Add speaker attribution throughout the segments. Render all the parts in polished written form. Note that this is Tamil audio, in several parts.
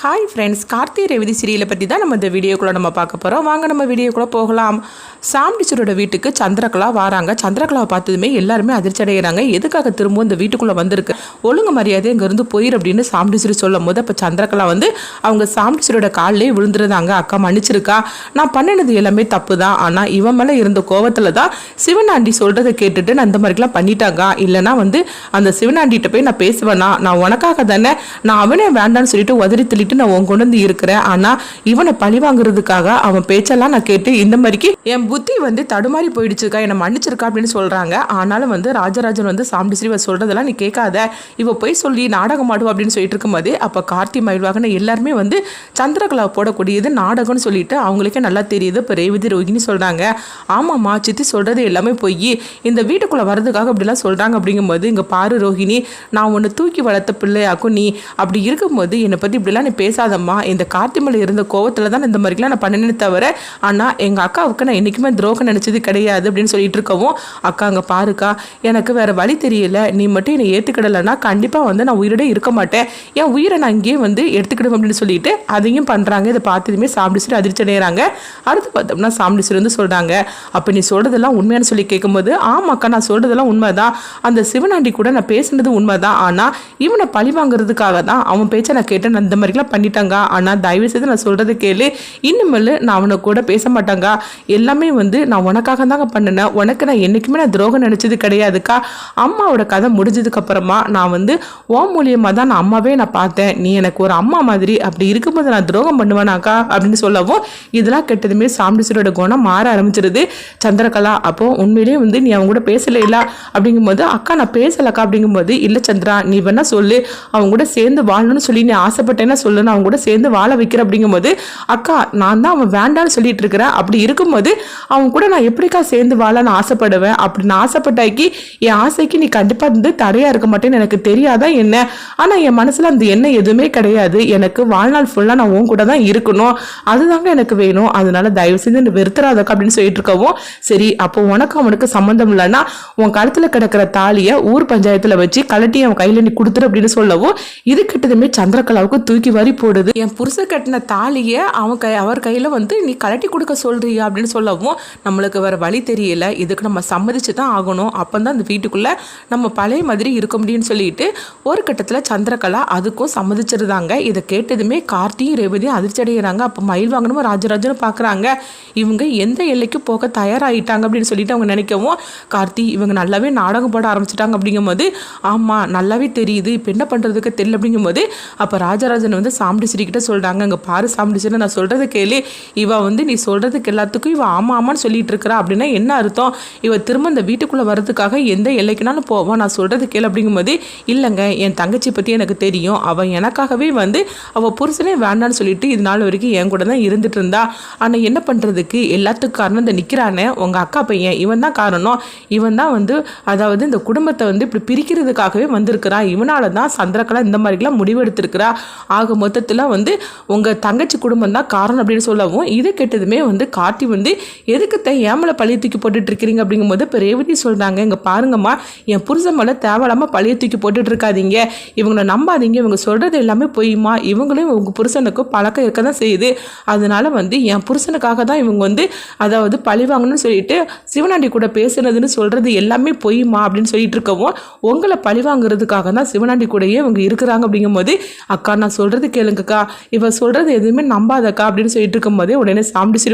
Speaker 1: ஹாய் ஃப்ரெண்ட்ஸ், கார்த்தி ரேவதி சீரியலை பற்றி தான் நம்ம இந்த வீடியோக்குள்ளே நம்ம பார்க்க போகிறோம். வாங்க நம்ம வீடியோக்குள்ளே போகலாம். சாம் டீச்சரோட வீட்டுக்கு சந்திரகலா வராங்க. சந்திரகலாவை பார்த்ததுமே எல்லாருமே அதிர்ச்சி அடைகிறாங்க. எதுக்காக திரும்பவும் இந்த வீட்டுக்குள்ளே வந்திருக்கு, ஒழுங்கு மரியாதை இங்கேருந்து போயிரு அப்படின்னு சாம் டீச்சர் சொல்லும் போது அப்போ சந்திரகலா அவங்க சாம் டீச்சரோட காலிலே விழுந்துருந்தாங்க. அக்கா மன்னிச்சிருக்கா, நான் பண்ணினது எல்லாமே தப்பு தான். ஆனால் இவன் மேலே இருந்த கோவத்தில் தான் சிவனாண்டி சொல்கிறத கேட்டுட்டு நான் இந்த மாதிரிலாம் பண்ணிட்டாங்க. இல்லைனா அந்த சிவனாண்டிகிட்ட போய் நான் பேசுவேனா, நான் உனக்காக தானே, நான் அவனே வேண்டான்னு சொல்லிட்டு உதறி தள்ளிட்டு நான் உன் கொண்டு வந்து இருக்கிறேன். ஆனா இவனை பழி வாங்குறதுக்காக அவன் பேச்செல்லாம் நான் கேட்டு இந்த மாதிரிக்கு என் புத்தி தடுமாறி போயிடுச்சுக்கா, என்னை மன்னிச்சிருக்கா அப்படின்னு சொல்றாங்க. ஆனாலும் ராஜராஜன் சாம் டீச்சர் சொல்றதெல்லாம் நீ கேட்காத, இவ போய் சொல்லி நாடகம் ஆடுவா அப்படின்னு சொல்லிட்டு இருக்கும்போது அப்ப கார்த்தி மயில்வாகன எல்லாருமே சந்திரகலா போடக்கூடியது நாடகம்னு சொல்லிட்டு அவங்களுக்கே நல்லா தெரியுது. இப்போ ரேவதி ரோகிணி சொல்றாங்க, ஆமாம்மா சித்தி சொல்றது எல்லாமே போய் இந்த வீட்டுக்குள்ள வர்றதுக்காக அப்படிலாம் சொல்றாங்க. அப்படிங்கும்போது இங்க பாரு ரோஹிணி, நான் உன்னை தூக்கி வளர்த்த பிள்ளையாக்கும், நீ அப்படி இருக்கும்போது என்னை பத்தி இப்படிலாம் நீ பேசாதம்மா. இந்த கார்த்தி மேலே இருந்த கோவத்தில் தான் இந்த மாதிரிலாம் நான் பண்ணினே தவிர, ஆனால் எங்கள் அக்காவுக்கு நான் என்றைக்குமே துரோகம் நினச்சது கிடையாது அப்படின்னு சொல்லிட்டு இருக்கவும், அக்கா அங்கே பாருக்கா, எனக்கு வேறு வழி தெரியல, நீ மட்டும் என்னை ஏற்றுக்கிடலைன்னா கண்டிப்பாக நான் உயிரோட இருக்க மாட்டேன், என் உயிரை நான் இங்கேயே எடுத்துக்கிடுவேன் அப்படின்னு சொல்லிட்டு அதையும் பண்ணுறாங்க. இதை பார்த்ததுமே சாம் டீச்சர் அதிர்ச்சி அடைகிறாங்க. அடுத்து பார்த்தோம்னா சாம் டீச்சர் சொல்கிறாங்க, அப்போ நீ சொல்கிறதெல்லாம் உண்மையானு சொல்லி கேட்கும்போது, ஆமாக்கா நான் சொல்கிறதெல்லாம் உண்மைதான், அந்த சிவனாண்டி கூட நான் பேசுனது உண்மைதான், ஆனால் இவனை பழி வாங்குறதுக்காக தான் அவன் பேச்சை நான் கேட்டேன், அந்த மாதிரிலாம் பண்ணிட்டாங்க. ஆனால் தயவு செய்து நான் சொல்கிறத கேளு, இனிமேல் நான் அவனை கூட பேச மாட்டாங்க, எல்லாமே நான் உனக்காக தாங்க பண்ணினேன், உனக்கு நான் என்றைக்குமே நான் துரோகம் நினச்சது கிடையாதுக்கா. அம்மாவோட கதை முடிஞ்சதுக்கப்புறமா நான் ஓ மூலியமாக தான் நான் அம்மாவே நான் பார்த்தேன், நீ எனக்கு ஒரு அம்மா மாதிரி, அப்படி இருக்கும்போது நான் துரோகம் பண்ணுவேனாக்கா அப்படின்னு சொல்லவும், இதெல்லாம் கெட்டதுமே சாம் டீச்சரோட குணம் மாற ஆரம்பிச்சிருது. சந்திரகலா, அப்போ உண்மையிலேயே நீ அவங்க கூட பேசல அப்படிங்கும்போது, அக்கா நான் பேசலக்கா அப்படிங்கும்போது, இல்லை சந்திரா நீ வேணா சொல்லு, அவங்க கூட சேர்ந்து வாழணும்னு சொல்லி நீ ஆசைப்பட்டேன்னா சொல்லு, அவங்க கூட சேர்ந்து வாழ வைக்கிற. அப்படிங்கும்போது, அக்கா நான் தான் அவன் வேண்டான்னு சொல்லிட்டு இருக்கிறேன், அப்படி இருக்கும்போது அவங்க கூட நான் எப்படிக்கா சேர்ந்து வாழ நான் ஆசைப்படுவேன், அப்படி நான் ஆசைப்பட்டாக்கி என் ஆசைக்கு நீ கண்டிப்பா தடையா இருக்க மாட்டேன்னு எனக்கு தெரியாதா என்ன, ஆனா என் மனசுல அந்த எண்ணம் எதுவுமே கிடையாது, எனக்கு வாழ்நாள் ஃபுல்லா நான் உன் கூட தான் இருக்கணும், அதுதாங்க எனக்கு வேணும், அதனால தயவு செஞ்சு வெறுத்துறாதக்கா அப்படின்னு சொல்லிட்டு இருக்கவும், சரி அப்போ உனக்கு அவனுக்கு சம்பந்தம் இல்லைன்னா உன் கழுத்துல கிடக்கிற தாலியை ஊர் பஞ்சாயத்துல வச்சு கலட்டி அவன் கையில நீ கொடுத்துரு அப்படின்னு சொல்லவும், இது கிட்டதுமே சந்திரகலாவுக்கு தூக்கி வாரி போடுது. என் புருஷ கட்டின தாலியை அவர் கையில நீ கலட்டி கொடுக்க சொல்றியா அப்படின்னு சொல்லவும், நம்மளுக்கு வேற வழி தெரியல, இதுக்கு நம்ம சம்மதிச்சு தான் ஆகணும், அப்பந்தான் அந்த வீட்டுக்குள்ள நம்ம பழைய மாதிரி இருக்க முடியும்னு சொல்லிட்டு ஒரு கட்டத்துல சந்திரகலா அதுக்கும் சம்மதிச்சிருந்தாங்க. இதை கேட்டதுமே கார்த்தியும் ரேவதியும் அதிர்ச்சி அடைகிறாங்க. அப்போ மயில்வாகனும் ராஜராஜனும் பாக்குறாங்க, இவங்க எந்த எல்லைக்கு போக தயாராகிட்டாங்க அப்படின்னு சொல்லிட்டு அவங்க நினைக்கவும், கார்த்தி இவங்க நல்லாவே நாடகம் போட ஆரம்பிச்சிட்டாங்க அப்படிங்கும்போது, ஆமா நல்லாவே தெரியுது, இப்போ என்ன பண்றதுக்கு தெரியல அப்படிங்கும்போது, அப்போ ராஜராஜன் சாம் டீச்சர் கிட்ட சொல்றாங்க, அங்க பாரு சாம் டீச்சர் நான் சொல்றது கேளு, இவ நீ சொல்றதுக்கு எல்லாத்துக்கும் இவ ஆமா ஆமான்னு சொல்லிட்டு இருக்கிறா, அப்படின்னா என்ன அர்த்தம், இவ திரும்ப இந்த வீட்டுக்குள்ள வர்றதுக்காக எந்த எல்லைக்குனாலும் போவோம், நான் சொல்றது கேளு அப்படிங்கும்போது, இல்லைங்க என் தங்கச்சி பத்தி எனக்கு தெரியும், அவ எனக்காகவே அவ புருஷனே வேண்டான்னு சொல்லிட்டு இது நாள் வரைக்கும் என் கூட தான் இருந்துட்டு இருந்தா, ஆனா என்ன பண்றதுக்கு எல்லாத்துக்கும் காரணம் இந்த நிக்கிறானே உங்க அக்கா பையன், இவன் தான் காரணம், இவன் தான் அதாவது இந்த குடும்பத்தை இப்படி பிரிக்கிறதுக்காகவே வந்திருக்கிறான், இவனால தான் சந்திரகலா இந்த மாதிரிலாம் முடிவெடுத்திருக்கிறா, ஆக மொத்தத்தில் உங்க தங்கச்சி குடும்பம் தான் காரணம் அப்படின்னு சொல்லவும், இது கெட்டதுமே கார்த்தி எதுக்கு ஏமலை பழைய தூக்கி போட்டுட்டு இருக்கிறீங்க அப்படிங்கும்போது இப்போ ரேவதி சொல்றாங்க, இங்க பாருங்கம்மா என் புருஷன் மேல தேவையில்லாம பழைய தூக்கி போட்டுட்டு இருக்காதீங்க, இவங்களை நம்பாதீங்க, இவங்க சொல்றது எல்லாமே பொய்யுமா, இவங்களும் உங்க புருஷனுக்கு பழக்கம் இருக்க தான் செய்யுது, அதனால என் புருஷனுக்காக தான் இவங்க அதாவது பழி வாங்கணும்னு சொல்லிட்டு சிவனாண்டி கூட பேசுனதுன்னு சொல்றது எல்லாமே பொய்யுமா அப்படின்னு சொல்லிட்டு இருக்கவும், உங்களை பழி வாங்குறதுக்காக தான் சிவனாண்டி கூடயே இவங்க இருக்கிறாங்க அப்படிங்கும்போது, அக்கா நான் சொல்றது கேளுங்கக்கா, இவ சொல்றது எதுவுமே நம்பாதக்கா அப்படின்னு சொல்லிட்டு இருக்கும்போதே உடனே சாம் டீச்சர்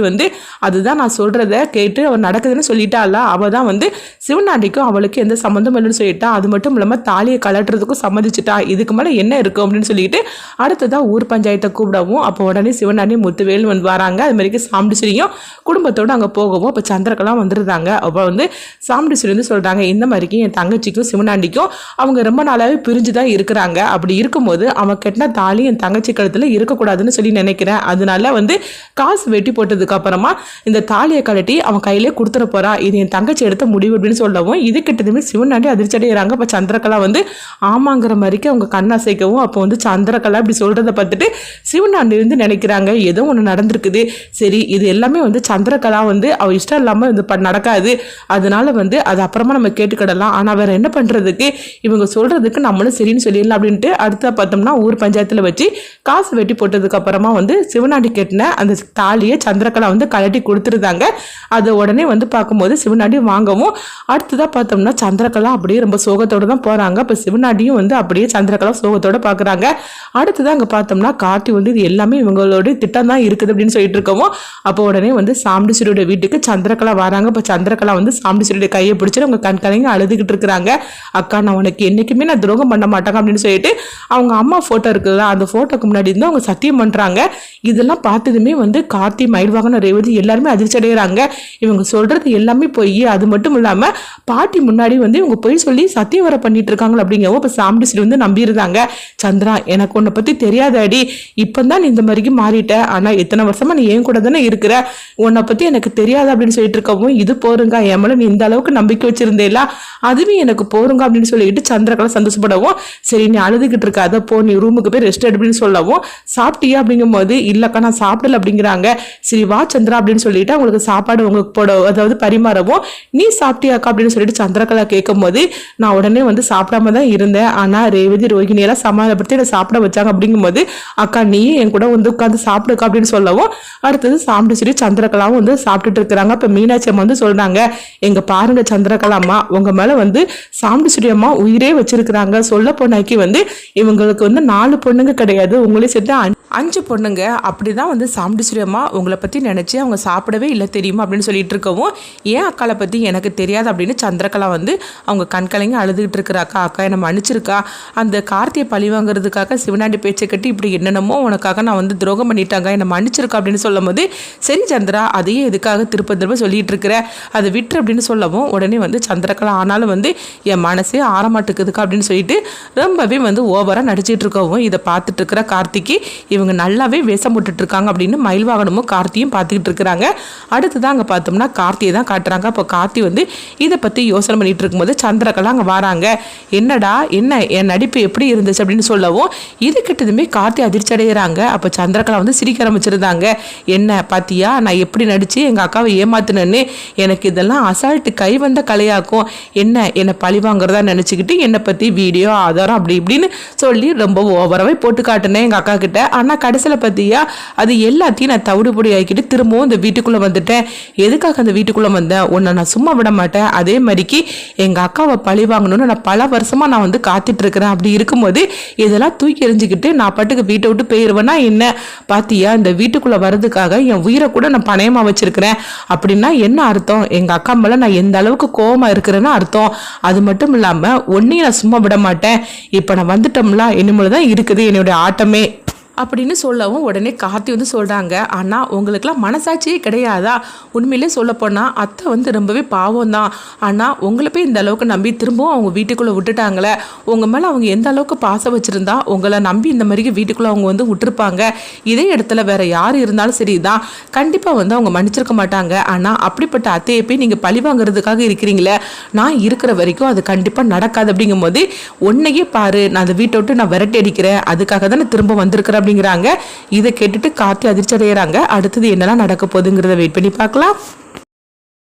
Speaker 1: அதுதான் நான் சொல்றத கேட்டு அவள் நடக்குதுன்னு சொல்லிட்டால, அவள் தான் சிவனாண்டிக்கும் அவளுக்கு எந்த சம்மந்தம் இல்லைன்னு சொல்லிட்டா, அது மட்டும் இல்லாமல் தாலியை கலட்டுறதுக்கும் சம்மதிச்சுட்டா, இதுக்கு மேலே என்ன இருக்கும் அப்படின்னு சொல்லிட்டு அடுத்ததான் ஊர் பஞ்சாயத்தை கூப்பிடவும், அப்போ உடனே சிவனாண்டி முத்துவேல் வராங்க, அது மாதிரி சாம் டீச்சரையும் குடும்பத்தோடு அங்கே போகவும் இப்போ சந்திரகலாம் வந்துருந்தாங்க. அப்போ சாம் டீச்சர் சொல்றாங்க, இந்த மாதிரிக்கு என் தங்கச்சிக்கும் சிவனாண்டிக்கும் அவங்க ரொம்ப நாளாவே பிரிஞ்சு தான் இருக்கிறாங்க, அப்படி இருக்கும்போது அவன் கெட்டின தாலி என் தங்கச்சி கழுத்துல இருக்கக்கூடாதுன்னு சொல்லி நினைக்கிறேன், அதனால காசு வெட்டி போட்டதுக்கு அப்புறமா இந்த தாலியை கழட்டி அவன் கையிலே கொடுத்துட போறா, இது என் தங்கச்சி எடுத்த முடிவு அப்படின்னு சொல்லவும், இது கிட்டதுமே சிவனாண்டி அதிர்ச்சி அடைகிறாங்க. அப்ப சந்திரகலா ஆமாங்கிற மாதிரிக்கு அவங்க கண்ணாசைக்கவும், அப்போ சந்திரகலா இப்படி சொல்றதை பார்த்துட்டு சிவனாண்டி நினைக்கிறாங்க ஏதோ ஒன்று நடந்திருக்குது, சரி இது எல்லாமே சந்திரகலா அவ இஷ்டம் இல்லாம நடக்காது, அதனால அது அப்புறமா நம்ம கேட்டுக்கிடலாம், ஆனா வேற என்ன பண்றதுக்கு, இவங்க சொல்றதுக்கு நம்மளும் சரின்னு சொல்லிடலாம் அப்படின்ட்டு அடுத்த பார்த்தோம்னா ஊர் பஞ்சாயத்துல வச்சு காசு வெட்டி போட்டதுக்கு அப்புறமா வந்து சிவனாண்டி கட்டின அந்த தாலியை சந்திரகலா வந்து கழட்டி கொடுத்துருந்தாங்க. அதை உடனே வந்து பார்க்கும்போது சிவனாண்டி வாங்கவும் அடுத்ததாக பார்த்தோம்னா சந்திரகலா அப்படியே ரொம்ப சோகத்தோடு தான் போகிறாங்க. இப்போ சிவனாண்டியும் வந்து அப்படியே சந்திரகலா சோகத்தோடு பார்க்குறாங்க. அடுத்ததாக அங்கே பார்த்தோம்னா கார்த்தி வந்து இது எல்லாமே இவங்களோட திட்டம் தான் இருக்குது அப்படின்னு சொல்லிட்டு இருக்கவும் அப்போ உடனே வந்து சாமுண்டீஸ்வரியோட வீட்டுக்கு சந்திரகலா வராங்க. இப்போ சந்திரகலா வந்து சாமுண்டீஸ்வரியோட கையை பிடிச்சிட்டு அவங்க கண் கலங்கி அழுதுகிட்டு இருக்கிறாங்க. அக்கா நான் உனக்கு என்னைக்குமே நான் துரோகம் பண்ண மாட்டாங்க அப்படின்னு சொல்லிட்டு அவங்க அம்மா போட்டோ இருக்குல்ல அந்த போட்டோக்கு முன்னாடி இருந்து அவங்க சத்தியம் பண்றாங்க. இதெல்லாம் பார்த்ததுமே வந்து கார்த்தி மயில்வாகன ரேவதி எல்லாருமே அதிர்ச்சி அடைகிறாங்க. இவங்க சொல்றது எல்லாமே போய் அது மட்டும் இல்லாம பாட்டி முன்னாடி வந்து இவங்க போய் சொல்லி சத்தியம் வர பண்ணிட்டு இருக்காங்க அப்படிங்கவும் இப்போ சாமுண்டீஸ்வரி வந்து நம்பியிருந்தாங்க. சந்திரா எனக்கு உன்னை பத்தி தெரியாதாடி, இப்பதான் நீ இந்த மாதிரிக்கு மாறிட்ட, ஆனா எத்தனை வருஷமா நீ ஏன் கூட தானே இருக்கிற, உன்னை பத்தி எனக்கு தெரியாது அப்படின்னு சொல்லிட்டு இருக்கவும் இது போருங்க என் மேல நீ இந்த அளவுக்கு நம்பிக்கை வச்சிருந்தேல அதுவே எனக்கு போருங்க அப்படின்னு சொல்லிட்டு சந்திரகலா சந்தோஷப்படவும் சரி நீ அழுதுகிட்டு இருக்க அதை போ நீ ரூமுக்கு போய் ரெஸ்ட் அப்படின்னு சொல்லவும் சாப்பிட்டியா அப்படிங்கும் போது இல்லக்கா நான் சாப்பிடல அப்படிங்கிறாங்க. சரி வா சந்திரா அப்படின்னு சொல்லிட்டு அவங்களுக்கு சாப்பாடு உங்களுக்கு போட அதாவது பரிமாறவும் நீ சாப்பிட்டியாக்கா அப்படின்னு சொல்லிட்டு சந்திரகலா கேட்கும் போது நான் உடனே வந்து சாப்பிடாம தான் இருந்தேன், ஆனா ரேவதி ரோஹிணி எல்லாம் சமாதானப்படுத்தி என்னை சாப்பிட வச்சாங்க அப்படிங்கும் போது அக்கா நீ என் கூட வந்து உட்காந்து சாப்பிடுக்கா அப்படின்னு சொல்லவும் அடுத்தது சாமுண்டீஸ்வரி சந்திரகலாவும் வந்து சாப்பிட்டுட்டு இருக்கிறாங்க. இப்ப மீனாட்சி அம்மா வந்து சொல்றாங்க எங்க பாருங்க சந்திரகலா அம்மா உங்க மேல வந்து சாமுண்டீஸ்வரி அம்மா உயிரே வச்சிருக்கிறாங்க. சொல்ல போனாக்கி வந்து இவங்களுக்கு வந்து 4 பொண்ணுங்க கிடையாது, உங்களே சேர்த்து 5 பொண்ணுங்க. அப்படிதான் வந்து சாமுண்டீஸ்வரி அம்மா உங்களை பத்தி நினைச்சு அவங்க சாப்பிடவே இல்லை தெரியுமா அப்படின்னு சொல்லிட்டு இருக்கவும் ஏன் அக்காளை பத்தி எனக்கு தெரியாது அப்படின்னு சந்திரகலா வந்து அவங்க கண்கலங்கி அழுதுகிட்டு இருக்கிறாக்கா. அக்கா என்னை மன்னிச்சிருக்கா, அந்த கார்த்தியை பழி வாங்குறதுக்காக சிவனாண்டி பேச்சை கட்டி இப்படி என்னென்னமோ உனக்காக நான் வந்து துரோகம் பண்ணிட்டாங்க, என்னை மன்னிச்சிருக்கா அப்படின்னு சொல்லும் போது சரி சந்திரா அதையே எதுக்காக திரும்ப சொல்லிட்டு இருக்கிற, அதை விட்டுரு அப்படின்னு சொல்லவும் உடனே வந்து சந்திரகலா ஆனாலும் வந்து என் மனசே ஆரமாட்டுக்குதுக்கா அப்படின்னு சொல்லிட்டு ரொம்பவே வந்து ஓவரா நடிச்சிட்டு இருக்கவும் இதை பார்த்துட்டு இருக்கிற கார்த்திக்கு இவங்க நல்லாவே வேஷம் போட்டுட்டு இருக்காங்க அப்படின்னு மயில்வாகனமும் கார்த்தியும் பார்த்துக்கிட்டு இருக்கிறாங்க. அடுத்துதான் அங்கே பார்த்தோம்னா கார்த்தியை தான் காட்டுறாங்க. அப்போ கார்த்தி வந்து இதை பற்றி யோசனை பண்ணிட்டு இருக்கும்போது சந்திரகலா அங்கே வராங்க. என்னடா என்ன என் நடிப்பு எப்படி இருந்துச்சு அப்படின்னு சொல்லவும் இது கிட்டதுமே கார்த்தி அதிர்ச்சி அடைகிறாங்க. அப்போ சந்திரகலா வந்து சிரிக்க ஆரம்பிச்சிருந்தாங்க. என்ன பாத்தியா நான் எப்படி நடிச்சு எங்கள் அக்காவை ஏமாத்தினேன்னு, எனக்கு இதெல்லாம் அசால்ட்டு கை வந்த கலையாக்கும், என்னை பழி வாங்குறதா நினச்சிக்கிட்டு என்னை பற்றி வீடியோ ஆதாரம் அப்படி இப்படின்னு சொல்லி ரொம்ப ஓவராகவே போட்டு காட்டினேன் எங்கள் அக்கா கிட்ட. ஆனால் கடைசியில் பார்த்தியா அது எல்லாத்தையும் நான் தவிடு பொடி ஆக்கிட்டு திரும்பவும் இந்த வீட்டுக்குள்ளே வந்துட்டேன். எதுக்காக அந்த வீட்டுக்குள்ளே வந்தேன், உன்னை நான் சும்மா விட மாட்டேன். அதே மாதிரிக்கு எங்கள் அக்காவை பழி வாங்கணும்னு நான் பல வருஷமாக நான் வந்து காத்துட்டு இருக்கிறேன். அப்படி இருக்கும்போது இதெல்லாம் தூக்கி எறிஞ்சிக்கிட்டு நான் பாட்டுக்கு வீட்டை விட்டு போயிடுவேன்னா என்ன, பார்த்தியா இந்த வீட்டுக்குள்ளே வர்றதுக்காக என் உயிரை கூட நான் பணயமாக வச்சிருக்கிறேன். அப்படின்னா என்ன அர்த்தம், எங்கள் அக்கா மேலே நான் எந்த அளவுக்கு கோவமாக இருக்கிறேன்னு அர்த்தம். அது மட்டும் இல்லாமல் ஒன்றையும் நான் சும்மா விட மாட்டேன். இப்போ நான் வந்துட்டோம்ல இனிமேல் தான் இருக்குது என்னுடைய ஆட்டமே அப்படின்னு சொல்லவும் உடனே கார்த்தி வந்து சொல்கிறாங்க. ஆனால் உங்களுக்கெல்லாம் மனசாட்சியே கிடையாதா, உண்மையிலே சொல்லப்போனால் அத்தை வந்து ரொம்பவே பாவம் தான், ஆனால் உங்களை போய் இந்த அளவுக்கு நம்பி திரும்பவும் அவங்க வீட்டுக்குள்ளே விட்டுட்டாங்களே, உங்கள் மேலே அவங்க எந்த அளவுக்கு பாசம் வச்சுருந்தா உங்களை நம்பி இந்த மாதிரி வீட்டுக்குள்ளே அவங்க வந்து விட்டுருப்பாங்க. இதே இடத்துல வேற யார் இருந்தாலும் சரி தான் கண்டிப்பாக வந்து அவங்க மன்னிச்சிருக்க மாட்டாங்க. ஆனால் அப்படிப்பட்ட அத்தையை போய் நீங்கள் பழி வாங்குறதுக்காக இருக்கிறீங்களே, நான் இருக்கிற வரைக்கும் அது கண்டிப்பாக நடக்காது. அப்படிங்கும்போது உன்னையே பாரு, நான் அந்த வீட்டை விட்டு நான் விரட்டி அடிக்கிறேன், அதுக்காக தான் நான் திரும்ப வந்திருக்கிறேன் அப்படிங்கிறாங்க. இதை கேட்டுட்டு கார்த்தி அதிர்ச்சி அடைகிறாங்க. அடுத்தது என்னெல்லாம் நடக்க போகுதுங்கிறத வெயிட் பண்ணி பார்க்கலாம்.